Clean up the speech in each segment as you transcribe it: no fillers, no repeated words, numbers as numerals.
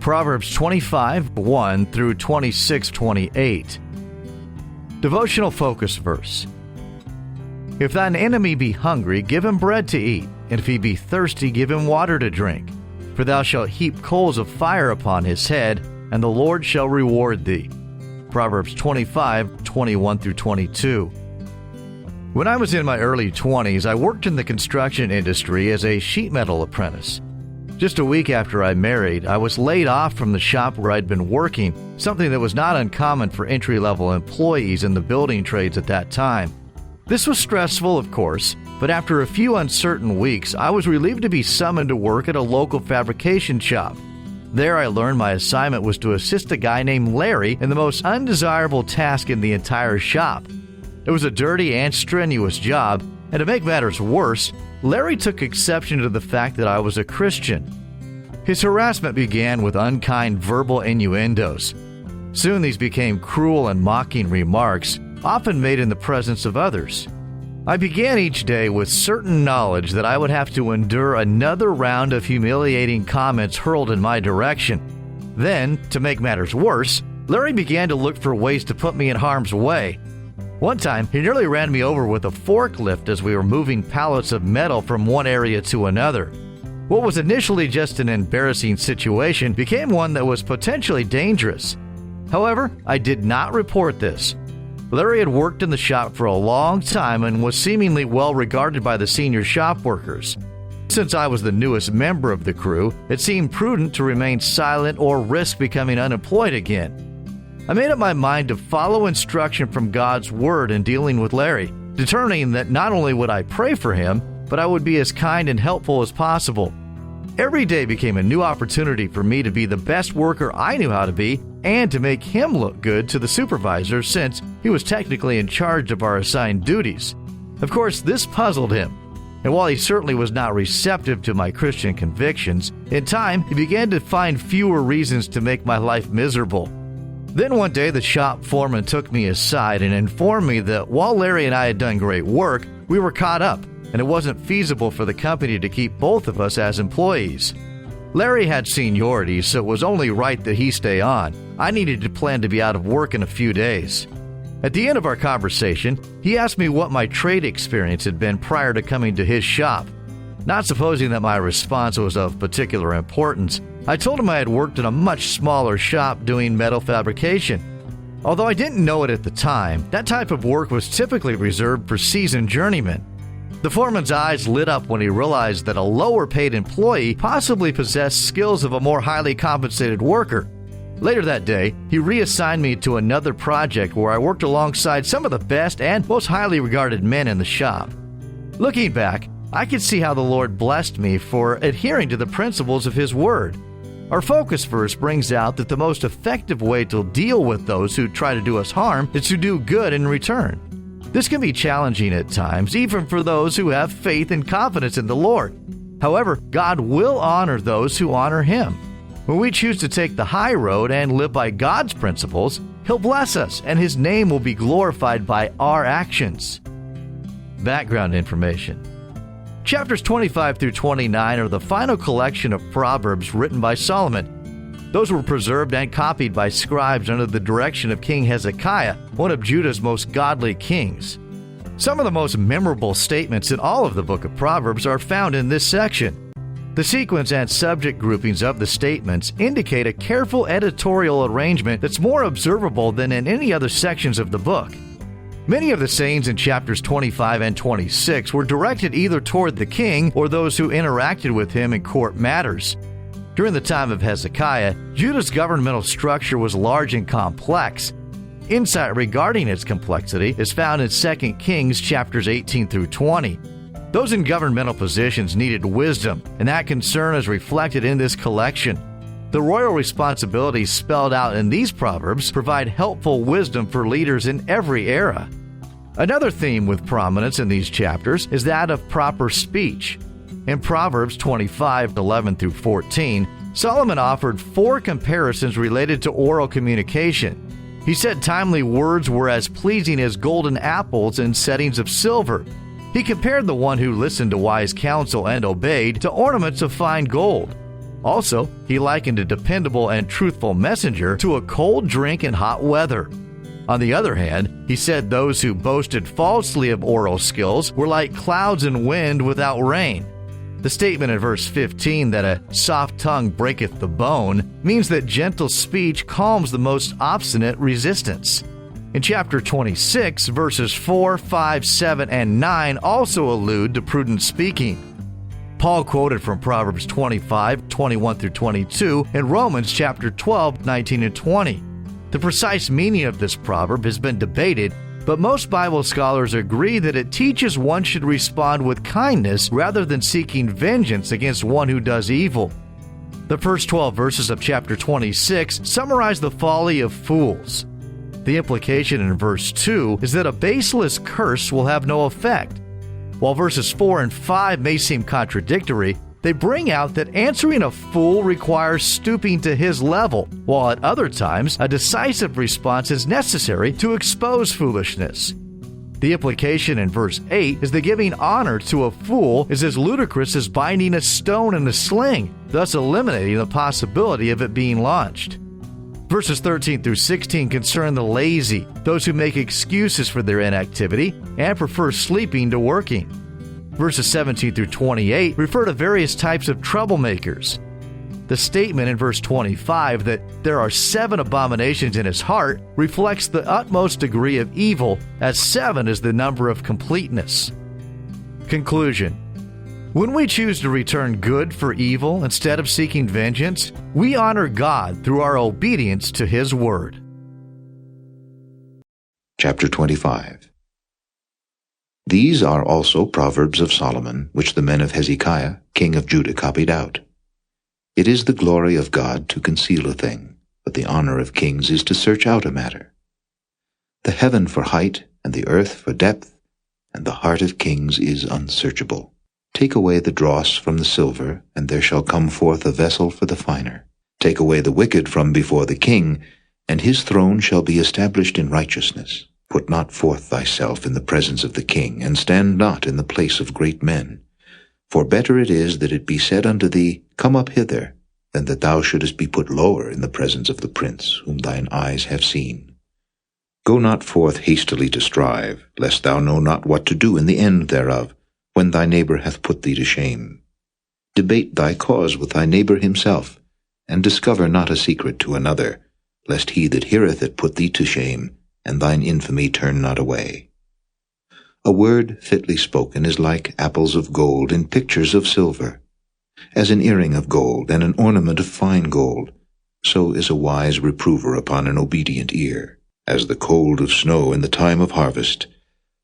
Proverbs 25:1 through 26:28. Devotional focus verse. If thine enemy be hungry, give him bread to eat, and if he be thirsty, give him water to drink. For thou shalt heap coals of fire upon his head, and the Lord shall reward thee. Proverbs 25:21 through 22. When I was in my early 20s, I worked in the construction industry as a sheet metal apprentice. Just a week after I married, I was laid off from the shop where I'd been working, something that was not uncommon for entry-level employees in the building trades at that time. This was stressful, of course, but after a few uncertain weeks, I was relieved to be summoned to work at a local fabrication shop. There I learned my assignment was to assist a guy named Larry in the most undesirable task in the entire shop. It was a dirty and strenuous job, and to make matters worse, Larry took exception to the fact that I was a Christian. His harassment began with unkind verbal innuendos. Soon these became cruel and mocking remarks, often made in the presence of others. I began each day with certain knowledge that I would have to endure another round of humiliating comments hurled in my direction. Then, to make matters worse, Larry began to look for ways to put me in harm's way. One time, he nearly ran me over with a forklift as we were moving pallets of metal from one area to another. What was initially just an embarrassing situation became one that was potentially dangerous. However, I did not report this. Larry had worked in the shop for a long time and was seemingly well regarded by the senior shop workers. Since I was the newest member of the crew, it seemed prudent to remain silent or risk becoming unemployed again. I made up my mind to follow instruction from God's Word in dealing with Larry, determining that not only would I pray for him, but I would be as kind and helpful as possible. Every day became a new opportunity for me to be the best worker I knew how to be and to make him look good to the supervisor since he was technically in charge of our assigned duties. Of course, this puzzled him, and while he certainly was not receptive to my Christian convictions, in time he began to find fewer reasons to make my life miserable. Then one day the shop foreman took me aside and informed me that while Larry and I had done great work, we were caught up, and it wasn't feasible for the company to keep both of us as employees. Larry had seniority, so it was only right that he stay on. I needed to plan to be out of work in a few days. At the end of our conversation, he asked me what my trade experience had been prior to coming to his shop. Not supposing that my response was of particular importance, I told him I had worked in a much smaller shop doing metal fabrication. Although I didn't know it at the time, that type of work was typically reserved for seasoned journeymen. The foreman's eyes lit up when he realized that a lower-paid employee possibly possessed skills of a more highly compensated worker. Later that day, he reassigned me to another project where I worked alongside some of the best and most highly regarded men in the shop. Looking back, I could see how the Lord blessed me for adhering to the principles of His Word. Our focus verse brings out that the most effective way to deal with those who try to do us harm is to do good in return. This can be challenging at times, even for those who have faith and confidence in the Lord. However, God will honor those who honor Him. When we choose to take the high road and live by God's principles, He'll bless us, and His name will be glorified by our actions. Background information. Chapters 25 through 29 are the final collection of Proverbs written by Solomon. Those were preserved and copied by scribes under the direction of King Hezekiah, one of Judah's most godly kings. Some of the most memorable statements in all of the book of Proverbs are found in this section. The sequence and subject groupings of the statements indicate a careful editorial arrangement that's more observable than in any other sections of the book. Many of the sayings in chapters 25 and 26 were directed either toward the king or those who interacted with him in court matters. During the time of Hezekiah, Judah's governmental structure was large and complex. Insight regarding its complexity is found in 2 Kings chapters 18 through 20. Those in governmental positions needed wisdom, and that concern is reflected in this collection. The royal responsibilities spelled out in these proverbs provide helpful wisdom for leaders in every era. Another theme with prominence in these chapters is that of proper speech. In Proverbs 25:11 through 14, Solomon offered 4 comparisons related to oral communication. He said timely words were as pleasing as golden apples in settings of silver. He compared the one who listened to wise counsel and obeyed to ornaments of fine gold. Also, he likened a dependable and truthful messenger to a cold drink in hot weather. On the other hand, he said those who boasted falsely of oral skills were like clouds and wind without rain. The statement in verse 15 that a soft tongue breaketh the bone means that gentle speech calms the most obstinate resistance. In chapter 26, verses 4, 5, 7, and 9 also allude to prudent speaking. Paul quoted from Proverbs 25, 21 through 22, and Romans chapter 12, 19 and 20. The precise meaning of this proverb has been debated, but most Bible scholars agree that it teaches one should respond with kindness rather than seeking vengeance against one who does evil. The first 12 verses of chapter 26 summarize the folly of fools. The implication in verse 2 is that a baseless curse will have no effect. While verses 4 and 5 may seem contradictory, they bring out that answering a fool requires stooping to his level, while at other times a decisive response is necessary to expose foolishness. The implication in verse 8 is that giving honor to a fool is as ludicrous as binding a stone in a sling, thus eliminating the possibility of it being launched. Verses 13 through 16 concern the lazy, those who make excuses for their inactivity and prefer sleeping to working. Verses 17 through 28 refer to various types of troublemakers. The statement in verse 25 that there are 7 abominations in his heart reflects the utmost degree of evil, as 7 is the number of completeness. Conclusion: when we choose to return good for evil instead of seeking vengeance, we honor God through our obedience to His Word. Chapter 25. These are also Proverbs of Solomon, which the men of Hezekiah, king of Judah, copied out. It is the glory of God to conceal a thing, but the honor of kings is to search out a matter. The heaven for height, and the earth for depth, and the heart of kings is unsearchable. Take away the dross from the silver, and there shall come forth a vessel for the finer. Take away the wicked from before the king, and his throne shall be established in righteousness. Put not forth thyself in the presence of the king, and stand not in the place of great men. For better it is that it be said unto thee, Come up hither, than that thou shouldest be put lower in the presence of the prince, whom thine eyes have seen. Go not forth hastily to strive, lest thou know not what to do in the end thereof, when thy neighbor hath put thee to shame. Debate thy cause with thy neighbor himself, and discover not a secret to another, lest he that heareth it put thee to shame, and thine infamy turn not away. A word fitly spoken is like apples of gold in pictures of silver. As an earring of gold and an ornament of fine gold, so is a wise reprover upon an obedient ear. As the cold of snow in the time of harvest,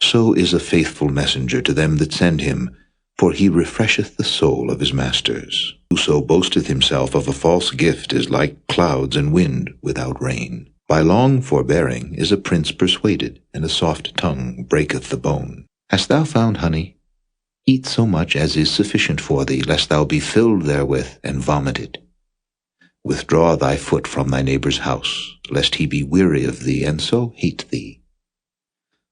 so is a faithful messenger to them that send him, for he refresheth the soul of his masters. Whoso boasteth himself of a false gift is like clouds and wind without rain. By long forbearing is a prince persuaded, and a soft tongue breaketh the bone. Hast thou found honey? Eat so much as is sufficient for thee, lest thou be filled therewith and vomit it. Withdraw thy foot from thy neighbor's house, lest he be weary of thee, and so hate thee.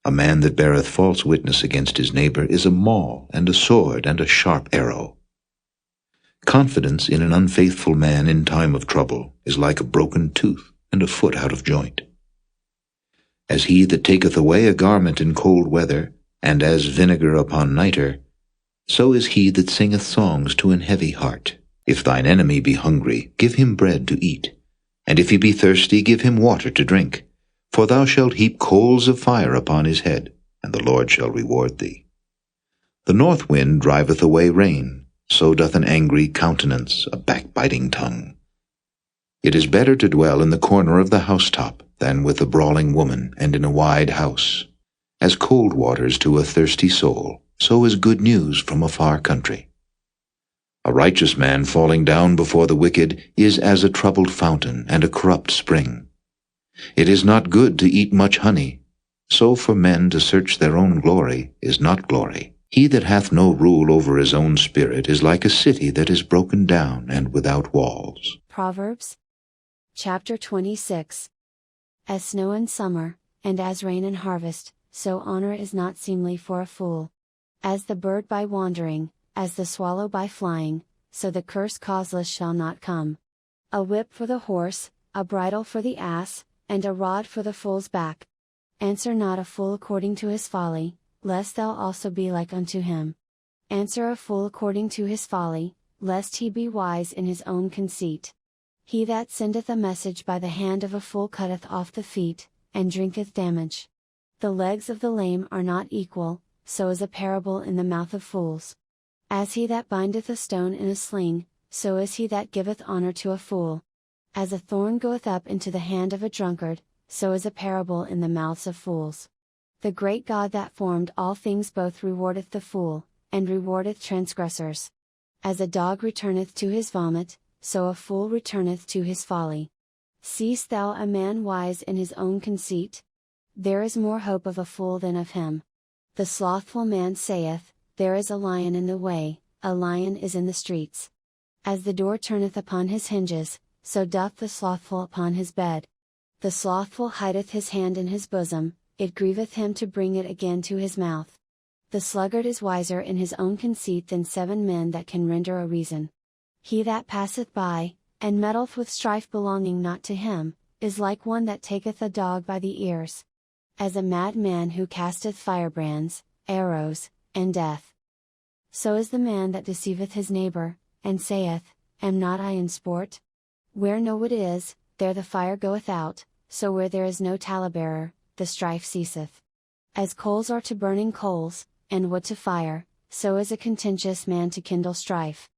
A man that beareth false witness against his neighbor is a maul, and a sword, and a sharp arrow. Confidence in an unfaithful man in time of trouble is like a broken tooth, and a foot out of joint. As he that taketh away a garment in cold weather, and as vinegar upon nitre, so is he that singeth songs to an heavy heart. If thine enemy be hungry, give him bread to eat, and if he be thirsty, give him water to drink. For thou shalt heap coals of fire upon his head, and the Lord shall reward thee. The north wind driveth away rain, so doth an angry countenance a backbiting tongue. It is better to dwell in the corner of the housetop than with a brawling woman and in a wide house. As cold waters to a thirsty soul, so is good news from a far country. A righteous man falling down before the wicked is as a troubled fountain and a corrupt spring. It is not good to eat much honey, so for men to search their own glory is not glory. He that hath no rule over his own spirit is like a city that is broken down and without walls. Proverbs chapter 26. As snow in summer, and as rain in harvest, so honor is not seemly for a fool. As the bird by wandering, as the swallow by flying, so the curse causeless shall not come. A whip for the horse, a bridle for the ass, and a rod for the fool's back. Answer not a fool according to his folly, lest thou also be like unto him. Answer a fool according to his folly, lest he be wise in his own conceit. He that sendeth a message by the hand of a fool cutteth off the feet, and drinketh damage. The legs of the lame are not equal, so is a parable in the mouth of fools. As he that bindeth a stone in a sling, so is he that giveth honor to a fool. As a thorn goeth up into the hand of a drunkard, so is a parable in the mouths of fools. The great God that formed all things both rewardeth the fool, and rewardeth transgressors. As a dog returneth to his vomit, so a fool returneth to his folly. Seest thou a man wise in his own conceit? There is more hope of a fool than of him. The slothful man saith, There is a lion in the way, a lion is in the streets. As the door turneth upon his hinges, so doth the slothful upon his bed. The slothful hideth his hand in his bosom, it grieveth him to bring it again to his mouth. The sluggard is wiser in his own conceit than 7 men that can render a reason. He that passeth by, and meddleth with strife belonging not to him, is like one that taketh a dog by the ears. As a madman who casteth firebrands, arrows, and death. So is the man that deceiveth his neighbor, and saith, Am not I in sport? Where no wood is, there the fire goeth out, so where there is no talebearer, the strife ceaseth. As coals are to burning coals, and wood to fire, so is a contentious man to kindle strife.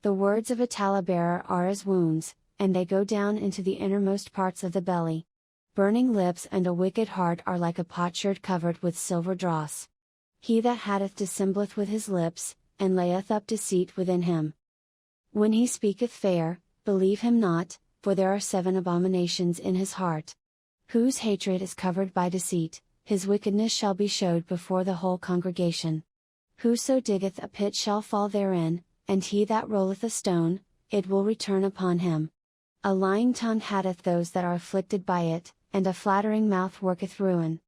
The words of a talebearer are as wounds, and they go down into the innermost parts of the belly. Burning lips and a wicked heart are like a potsherd covered with silver dross. He that hateth dissembleth with his lips, and layeth up deceit within him. When he speaketh fair, believe him not, for there are 7 abominations in his heart. Whose hatred is covered by deceit, his wickedness shall be showed before the whole congregation. Whoso diggeth a pit shall fall therein, and he that rolleth a stone, it will return upon him. A lying tongue hateth those that are afflicted by it, and a flattering mouth worketh ruin.